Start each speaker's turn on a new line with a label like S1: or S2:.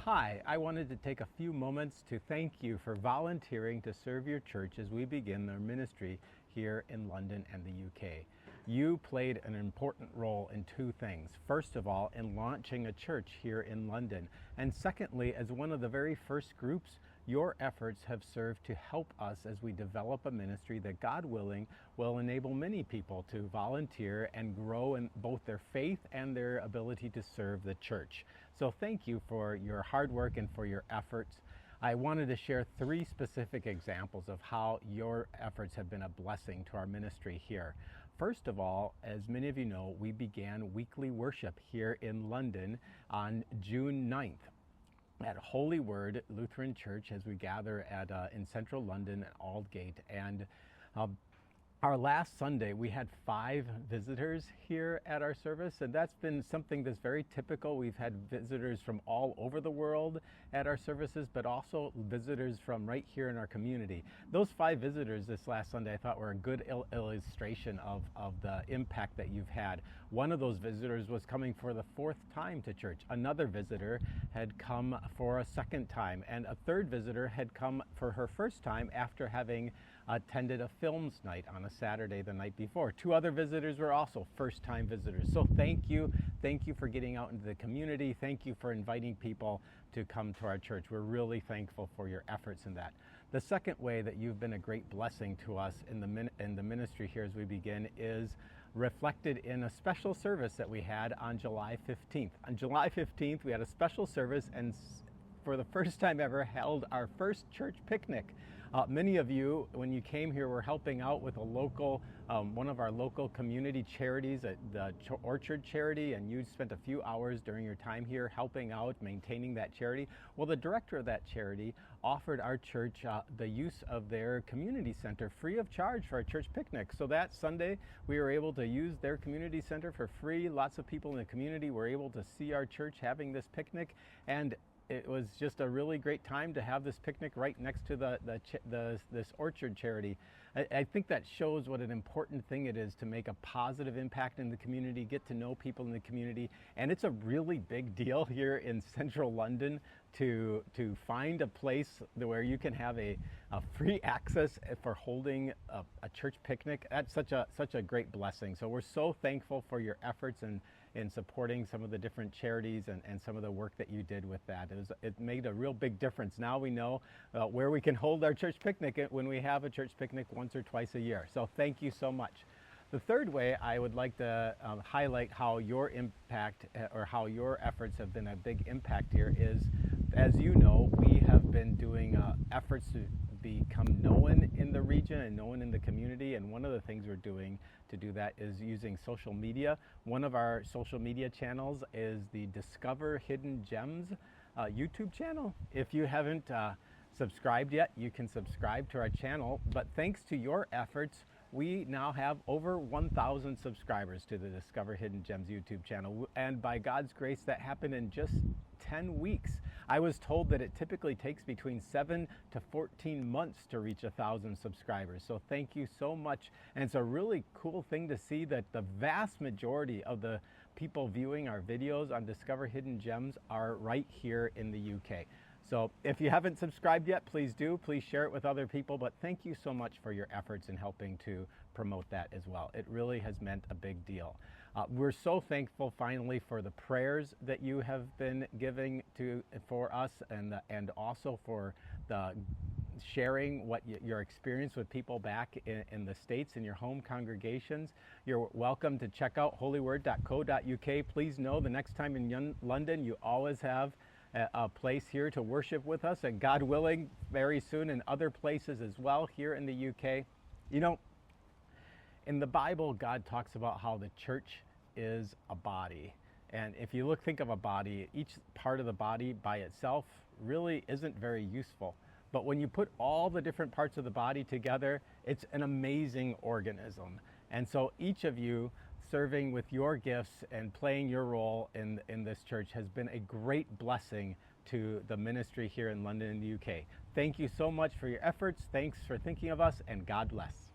S1: Hi, I wanted to take a few moments to thank you for volunteering to serve your church as we begin our ministry here in London and the UK. You played an important role in two things. First of all, in launching a church here in London, and secondly, as one of the very first groups, your efforts have served to help us as we develop a ministry that, God willing, will enable many people to volunteer and grow in both their faith and their ability to serve the church. So thank you for your hard work and for your efforts. I wanted to share three specific examples of how your efforts have been a blessing to our ministry here. First of all, as many of you know, we began weekly worship here in London on June 9th at Holy Word Lutheran Church as we gather in central London at Aldgate. And our last Sunday, we had 5 visitors here at our service, and that's been something that's very typical. We've had visitors from all over the world at our services, but also visitors from right here in our community. Those 5 visitors this last Sunday I thought were a good illustration of the impact that you've had. One of those visitors was coming for the 4th time to church. Another visitor had come for a 2nd time, and a 3rd visitor had come for her 1st time after having attended a films night on a Saturday the night before. 2 other visitors were also first-time visitors. So thank you for getting out into the community. Thank you for inviting people to come to our church. We're really thankful for your efforts in that. The second way that you've been a great blessing to us in the ministry here as we begin is reflected in a special service that we had on July 15th. On July 15th, we had a special service and for the first time ever held our first church picnic. Many of you, when you came here, were helping out with a local, one of our local community charities, the Orchard Charity, and you spent a few hours during your time here helping out, maintaining that charity. Well, the director of that charity offered our church the use of their community center free of charge for our church picnic. So that Sunday, we were able to use their community center for free. Lots of people in the community were able to see our church having this picnic, and it was just a really great time to have this picnic right next to this Orchard Charity. I think that shows what an important thing it is to make a positive impact in the community, get to know people in the community, and it's a really big deal here in central London to find a place where you can have a free access for holding a church picnic. That's such a great blessing. So we're so thankful for your efforts and in supporting some of the different charities and some of the work that you did with that. It made a real big difference. Now we know where we can hold our church picnic when we have a church picnic once or twice a year. So thank you so much. The third way I would like to highlight how your impact or how your efforts have been a big impact here is, as you know, we have been doing efforts to become known in the region and known in the community, and one of the things we're doing to do that is using social media. One of our social media channels is the Discover Hidden Gems YouTube channel. If you haven't subscribed yet, you can subscribe to our channel, but thanks to your efforts, we now have over 1,000 subscribers to the Discover Hidden Gems YouTube channel, and by God's grace, that happened in just 10 weeks. I was told that it typically takes between 7 to 14 months to reach 1,000 subscribers. So thank you so much. And it's a really cool thing to see that the vast majority of the people viewing our videos on Discover Hidden Gems are right here in the UK. So if you haven't subscribed yet, please do. Please share it with other people. But thank you so much for your efforts in helping to promote that as well. It really has meant a big deal. We're so thankful finally for the prayers that you have been giving for us and also for the sharing what your experience with people back in the States in your home congregations. You're welcome to check out holyword.co.uk. Please know the next time in London, you always have a place here to worship with us, and God willing, very soon in other places as well here in the UK. You know, in the Bible, God talks about how the church is a body. And if you think of a body, each part of the body by itself really isn't very useful. But when you put all the different parts of the body together, it's an amazing organism. And so each of you serving with your gifts and playing your role in this church has been a great blessing to the ministry here in London and the UK. Thank you so much for your efforts. Thanks for thinking of us, and God bless.